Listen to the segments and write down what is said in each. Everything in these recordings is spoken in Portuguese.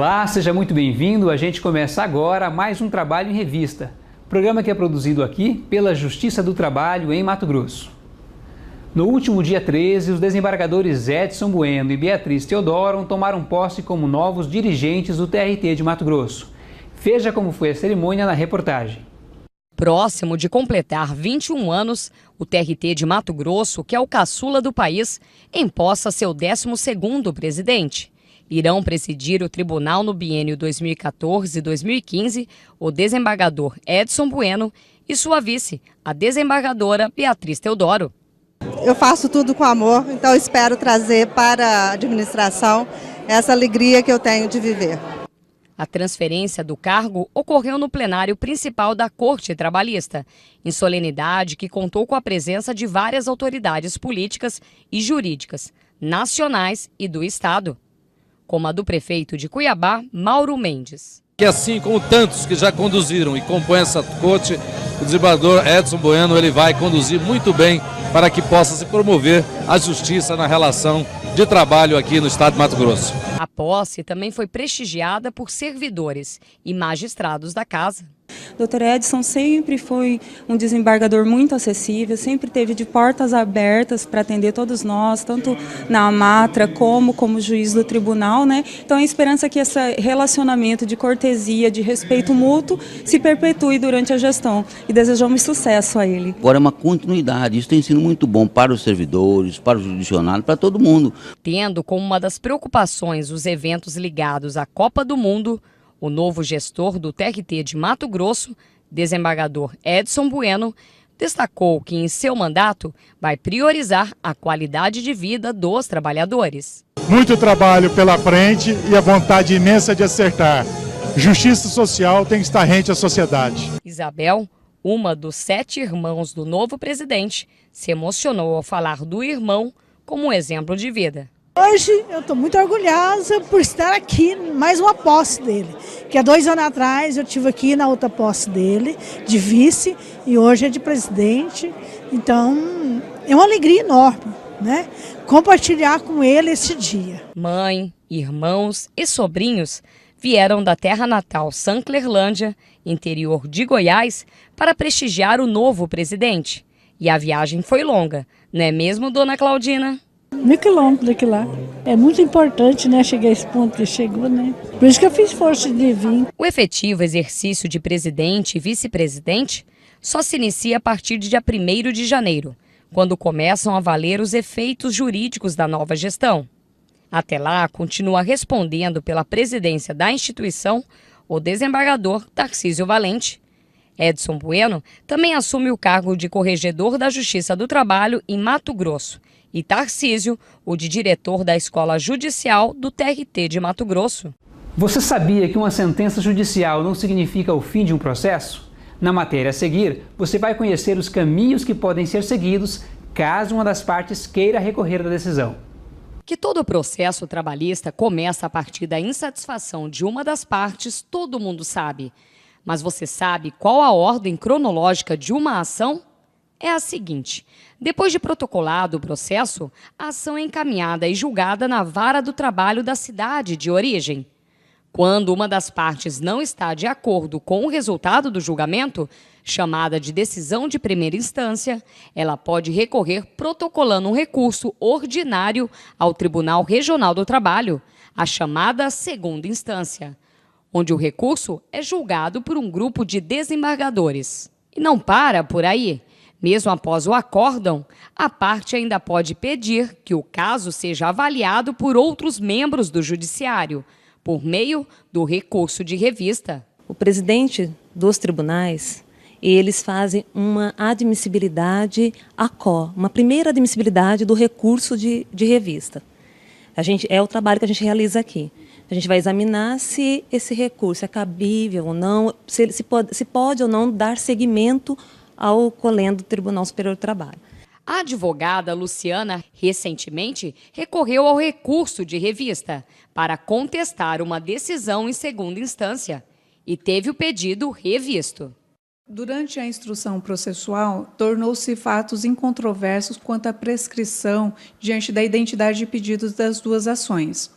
Olá, seja muito bem-vindo. A gente começa agora mais um Trabalho em Revista, programa que é produzido aqui pela Justiça do Trabalho em Mato Grosso. No último dia 13, os desembargadores Edson Bueno e Beatriz Teodoro tomaram posse como novos dirigentes do TRT de Mato Grosso. Veja como foi a cerimônia na reportagem. Próximo de completar 21 anos, o TRT de Mato Grosso, que é o caçula do país, empossa seu 12º presidente. Irão presidir o tribunal no biênio 2014-2015 o desembargador Edson Bueno e sua vice, a desembargadora Beatriz Teodoro. Eu faço tudo com amor, então espero trazer para a administração essa alegria que eu tenho de viver. A transferência do cargo ocorreu no plenário principal da Corte Trabalhista, em solenidade que contou com a presença de várias autoridades políticas e jurídicas, nacionais e do Estado, como a do prefeito de Cuiabá, Mauro Mendes. Que assim como tantos que já conduziram e compõem essa corte, o desembargador Edson Bueno ele vai conduzir muito bem para que possa se promover a justiça na relação de trabalho aqui no estado de Mato Grosso. A posse também foi prestigiada por servidores e magistrados da casa. Dr. Edson sempre foi um desembargador muito acessível, sempre teve de portas abertas para atender todos nós, tanto na Amatra como juiz do tribunal, né? Então a esperança é que esse relacionamento de cortesia, de respeito mútuo, se perpetue durante a gestão e desejamos sucesso a ele. Agora é uma continuidade, isso tem sido muito bom para os servidores, para o judiciário, para todo mundo. Tendo como uma das preocupações os eventos ligados à Copa do Mundo, o novo gestor do TRT de Mato Grosso, desembargador Edson Bueno, destacou que em seu mandato vai priorizar a qualidade de vida dos trabalhadores. Muito trabalho pela frente e a vontade imensa de acertar. Justiça social tem que estar rente à sociedade. Isabel, uma dos 7 irmãos do novo presidente, se emocionou ao falar do irmão como um exemplo de vida. Hoje eu estou muito orgulhosa por estar aqui, mais uma posse dele, que há 2 anos atrás eu estive aqui na outra posse dele, de vice, e hoje é de presidente, então é uma alegria enorme, né? Compartilhar com ele esse dia. Mãe, irmãos e sobrinhos vieram da terra natal Sanclerlândia, interior de Goiás, para prestigiar o novo presidente. E a viagem foi longa, não é mesmo, dona Claudina? 1.000 quilômetros daqui lá. É muito importante, né, chegar a esse ponto que chegou, né? Por isso que eu fiz força de vir. O efetivo exercício de presidente e vice-presidente só se inicia a partir de dia 1º de janeiro, quando começam a valer os efeitos jurídicos da nova gestão. Até lá, continua respondendo pela presidência da instituição o desembargador Tarcísio Valente. Edson Bueno também assume o cargo de corregedor da Justiça do Trabalho em Mato Grosso e Tarcísio, o de diretor da Escola Judicial do TRT de Mato Grosso. Você sabia que uma sentença judicial não significa o fim de um processo? Na matéria a seguir, você vai conhecer os caminhos que podem ser seguidos caso uma das partes queira recorrer da decisão. Que todo processo trabalhista começa a partir da insatisfação de uma das partes, todo mundo sabe. Mas você sabe qual a ordem cronológica de uma ação? É a seguinte: depois de protocolado o processo, a ação é encaminhada e julgada na vara do trabalho da cidade de origem. Quando uma das partes não está de acordo com o resultado do julgamento, chamada de decisão de primeira instância, ela pode recorrer protocolando um recurso ordinário ao Tribunal Regional do Trabalho, a chamada segunda instância, onde o recurso é julgado por um grupo de desembargadores. E não para por aí. Mesmo após o acórdão, a parte ainda pode pedir que o caso seja avaliado por outros membros do Judiciário, por meio do recurso de revista. O presidente dos tribunais, eles fazem uma admissibilidade uma primeira admissibilidade do recurso de revista. É o trabalho que a gente realiza aqui. A gente vai examinar se esse recurso é cabível ou não, se pode ou não dar seguimento ao colendo do Tribunal Superior do Trabalho. A advogada Luciana, recentemente, recorreu ao recurso de revista para contestar uma decisão em segunda instância e teve o pedido revisto. Durante a instrução processual, tornou-se fatos incontroversos quanto à prescrição diante da identidade de pedidos das duas ações.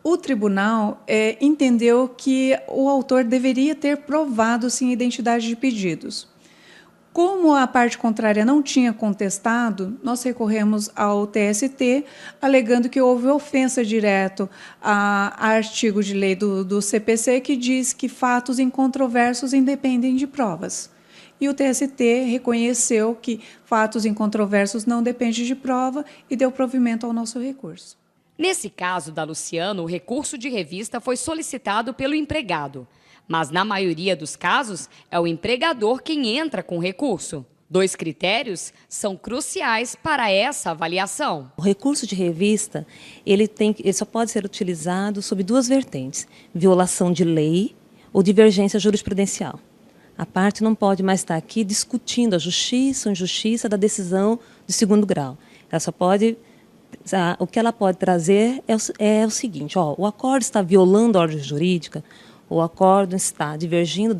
O tribunal entendeu que o autor deveria ter provado sim a identidade de pedidos. Como a parte contrária não tinha contestado, nós recorremos ao TST, alegando que houve ofensa direta a artigo de lei do CPC, que diz que fatos incontroversos independem de provas. E o TST reconheceu que fatos incontroversos não dependem de prova e deu provimento ao nosso recurso. Nesse caso da Luciana, o recurso de revista foi solicitado pelo empregado. Mas, na maioria dos casos, é o empregador quem entra com o recurso. 2 critérios são cruciais para essa avaliação. O recurso de revista, ele só pode ser utilizado sob 2 vertentes: violação de lei ou divergência jurisprudencial. A parte não pode mais estar aqui discutindo a justiça ou injustiça da decisão de 2º grau. Ela só pode... O que ela pode trazer é o seguinte: o acordo está violando a ordem jurídica, o acordo está divergindo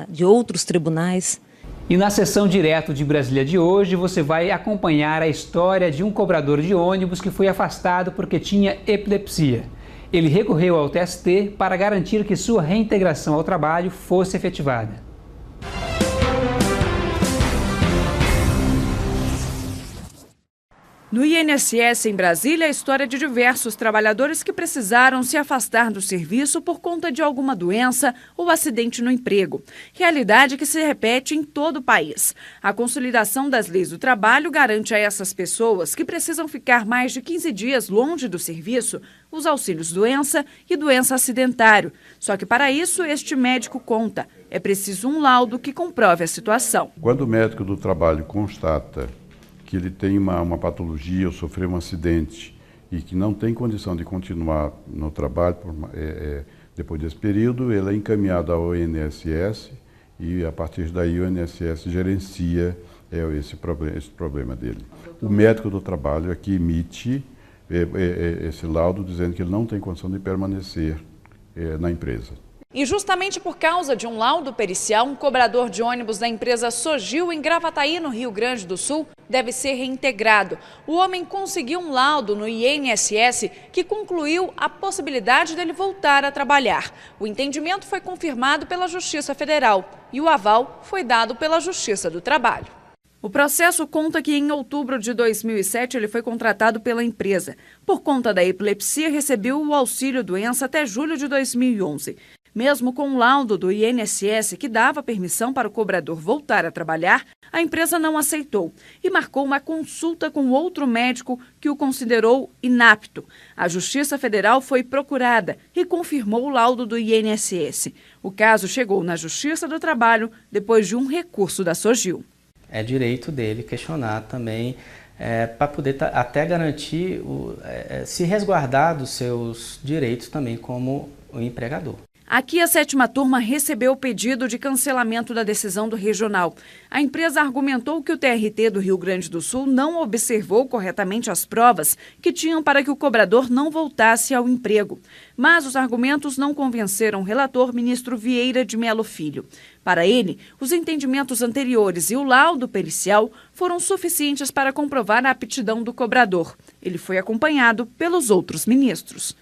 de outros tribunais. E na sessão direto de Brasília de hoje, você vai acompanhar a história de um cobrador de ônibus que foi afastado porque tinha epilepsia. Ele recorreu ao TST para garantir que sua reintegração ao trabalho fosse efetivada. No INSS em Brasília, a história de diversos trabalhadores que precisaram se afastar do serviço por conta de alguma doença ou acidente no emprego. Realidade que se repete em todo o país. A consolidação das leis do trabalho garante a essas pessoas que precisam ficar mais de 15 dias longe do serviço os auxílios doença e doença acidentário. Só que para isso este médico conta. É preciso um laudo que comprove a situação. Quando o médico do trabalho constata que ele tem uma patologia ou sofreu um acidente e que não tem condição de continuar no trabalho depois desse período, ele é encaminhado ao INSS e a partir daí o INSS gerencia esse problema dele. O médico do trabalho aqui emite esse laudo dizendo que ele não tem condição de permanecer na empresa. E justamente por causa de um laudo pericial, um cobrador de ônibus da empresa Sogil, em Gravataí, no Rio Grande do Sul, deve ser reintegrado. O homem conseguiu um laudo no INSS que concluiu a possibilidade dele voltar a trabalhar. O entendimento foi confirmado pela Justiça Federal e o aval foi dado pela Justiça do Trabalho. O processo conta que em outubro de 2007 ele foi contratado pela empresa. Por conta da epilepsia, recebeu o auxílio-doença até julho de 2011. Mesmo com o laudo do INSS que dava permissão para o cobrador voltar a trabalhar, a empresa não aceitou e marcou uma consulta com outro médico que o considerou inapto. A Justiça Federal foi procurada e confirmou o laudo do INSS. O caso chegou na Justiça do Trabalho depois de um recurso da Sogil. É direito dele questionar também para poder até garantir, se resguardar dos seus direitos também como o empregador. Aqui a 7ª turma recebeu o pedido de cancelamento da decisão do regional. A empresa argumentou que o TRT do Rio Grande do Sul não observou corretamente as provas que tinham para que o cobrador não voltasse ao emprego. Mas os argumentos não convenceram o relator, ministro Vieira de Melo Filho. Para ele, os entendimentos anteriores e o laudo pericial foram suficientes para comprovar a aptidão do cobrador. Ele foi acompanhado pelos outros ministros.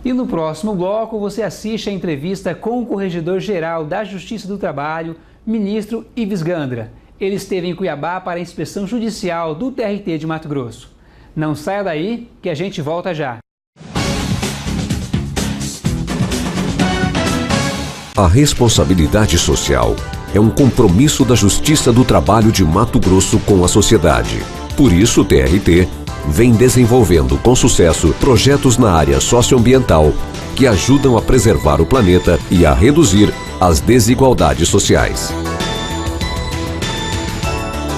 E no próximo bloco você assiste a entrevista com o Corregedor-Geral da Justiça do Trabalho, ministro Ives Gandra. Ele esteve em Cuiabá para a inspeção judicial do TRT de Mato Grosso. Não saia daí que a gente volta já. A responsabilidade social é um compromisso da Justiça do Trabalho de Mato Grosso com a sociedade. Por isso o TRT vem desenvolvendo com sucesso projetos na área socioambiental que ajudam a preservar o planeta e a reduzir as desigualdades sociais.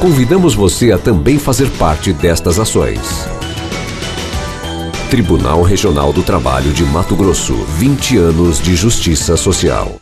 Convidamos você a também fazer parte destas ações. Tribunal Regional do Trabalho de Mato Grosso, 20 anos de justiça social.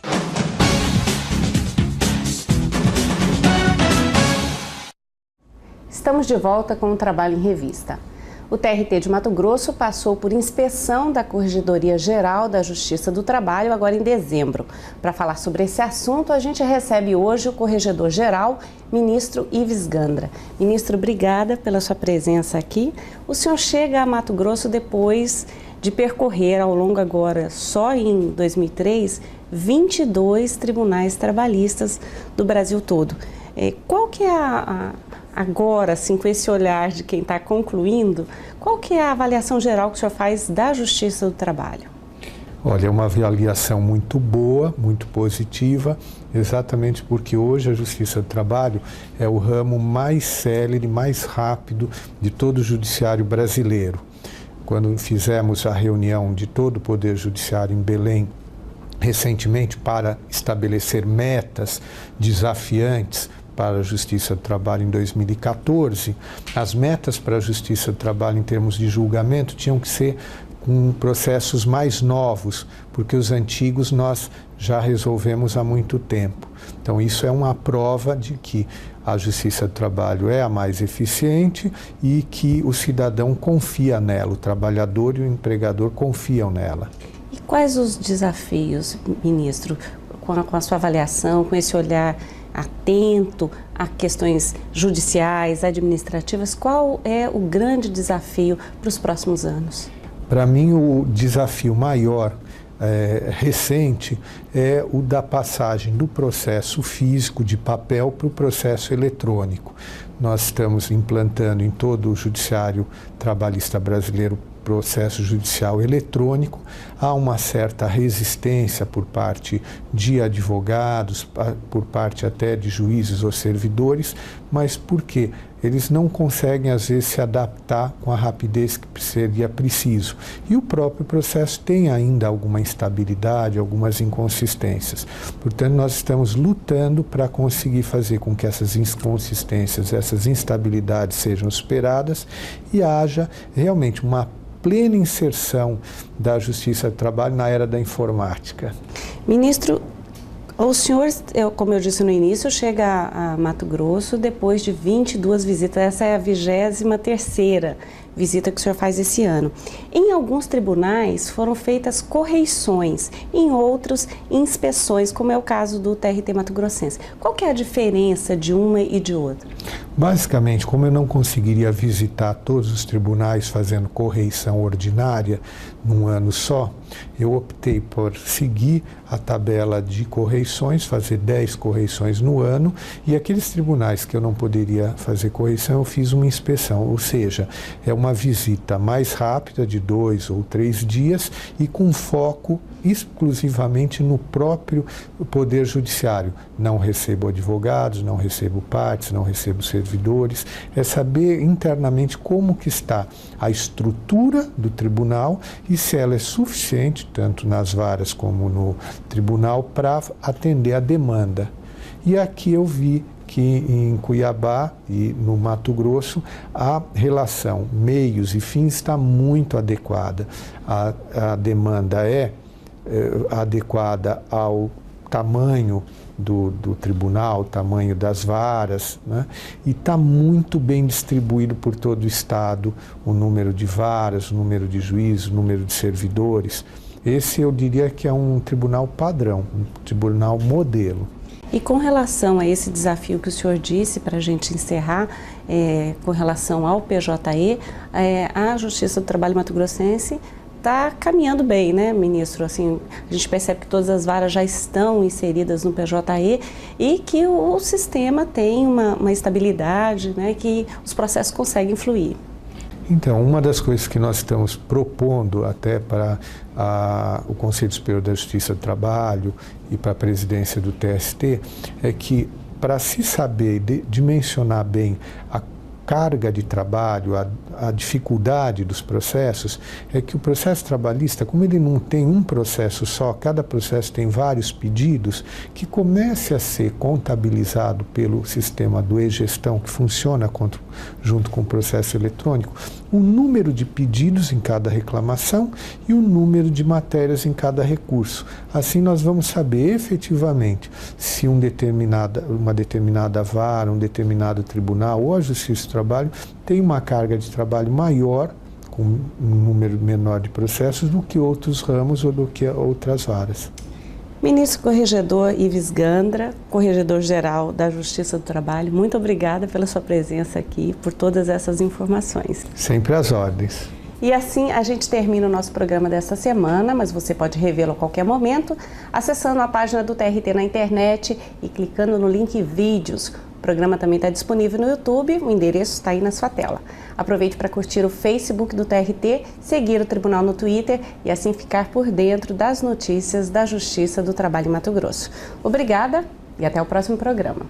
Estamos de volta com o Trabalho em Revista. O TRT de Mato Grosso passou por inspeção da Corregedoria Geral da Justiça do Trabalho agora em dezembro. Para falar sobre esse assunto, a gente recebe hoje o Corregedor-Geral, ministro Ives Gandra. Ministro, obrigada pela sua presença aqui. O senhor chega a Mato Grosso depois de percorrer ao longo agora, só em 2003, 22 tribunais trabalhistas do Brasil todo. Qual que é agora, assim, com esse olhar de quem está concluindo, qual que é a avaliação geral que o senhor faz da Justiça do Trabalho? Olha, é uma avaliação muito boa, muito positiva, exatamente porque hoje a Justiça do Trabalho é o ramo mais célere, mais rápido de todo o judiciário brasileiro. Quando fizemos a reunião de todo o Poder Judiciário em Belém, recentemente, para estabelecer metas desafiantes para a Justiça do Trabalho em 2014, as metas para a Justiça do Trabalho em termos de julgamento tinham que ser com processos mais novos, porque os antigos nós já resolvemos há muito tempo. Então isso é uma prova de que a Justiça do Trabalho é a mais eficiente e que o cidadão confia nela, o trabalhador e o empregador confiam nela. E quais os desafios, ministro, com a sua avaliação, com esse olhar atento a questões judiciais, administrativas, qual é o grande desafio para os próximos anos? Para mim, o desafio maior recente é o da passagem do processo físico de papel para o processo eletrônico. Nós estamos implantando em todo o judiciário trabalhista brasileiro processo judicial eletrônico. Há uma certa resistência por parte de advogados, por parte até de juízes ou servidores, mas por quê? Eles não conseguem, às vezes, se adaptar com a rapidez que seria preciso. E o próprio processo tem ainda alguma instabilidade, algumas inconsistências. Portanto, nós estamos lutando para conseguir fazer com que essas inconsistências, essas instabilidades sejam superadas e haja realmente uma plena inserção da Justiça do Trabalho na era da informática. Ministro, o senhor, como eu disse no início, chega a Mato Grosso depois de 22 visitas. Essa é a 23ª visita que o senhor faz esse ano. Em alguns tribunais foram feitas correições, em outros inspeções, como é o caso do TRT Mato Grossense. Qual que é a diferença de uma e de outra? Basicamente, como eu não conseguiria visitar todos os tribunais fazendo correição ordinária num ano só, eu optei por seguir a tabela de correições, fazer 10 correições no ano, e aqueles tribunais que eu não poderia fazer correição, eu fiz uma inspeção, ou seja, é uma visita mais rápida, de 2 ou 3 dias, e com foco exclusivamente no próprio Poder Judiciário. Não recebo advogados, não recebo partes, não recebo servidores. É saber internamente como que está a estrutura do tribunal e se ela é suficiente, tanto nas varas como no tribunal, para atender a demanda. E aqui eu vi que em Cuiabá e no Mato Grosso a relação meios e fins está muito adequada. A demanda é adequada ao tamanho do tribunal, o tamanho das varas, né? E está muito bem distribuído por todo o estado o número de varas, o número de juízes, o número de servidores. Esse eu diria que é um tribunal padrão, um tribunal modelo. E com relação a esse desafio que o senhor disse, para a gente encerrar, com relação ao PJE, a Justiça do Trabalho Mato Grossense está caminhando bem, né, ministro? Assim, a gente percebe que todas as varas já estão inseridas no PJE e que o sistema tem uma estabilidade, né, que os processos conseguem fluir. Então, uma das coisas que nós estamos propondo até para o Conselho Superior da Justiça do Trabalho e para a presidência do TST é que, para se saber dimensionar bem a carga de trabalho, a dificuldade dos processos, é que o processo trabalhista, como ele não tem um processo só, cada processo tem vários pedidos, que comece a ser contabilizado pelo sistema do e-gestão, que funciona junto com o processo eletrônico, o número de pedidos em cada reclamação e o número de matérias em cada recurso. Assim nós vamos saber efetivamente se uma determinada vara, um determinado tribunal ou a Justiça do Trabalho tem uma carga de trabalho maior, com um número menor de processos do que outros ramos ou do que outras varas. Ministro Corregedor Ives Gandra, Corregedor-Geral da Justiça do Trabalho, muito obrigada pela sua presença aqui, por todas essas informações. Sempre às ordens. E assim a gente termina o nosso programa desta semana, mas você pode revê-lo a qualquer momento, acessando a página do TRT na internet e clicando no link Vídeos. O programa também está disponível no YouTube, o endereço está aí na sua tela. Aproveite para curtir o Facebook do TRT, seguir o Tribunal no Twitter e assim ficar por dentro das notícias da Justiça do Trabalho em Mato Grosso. Obrigada e até o próximo programa.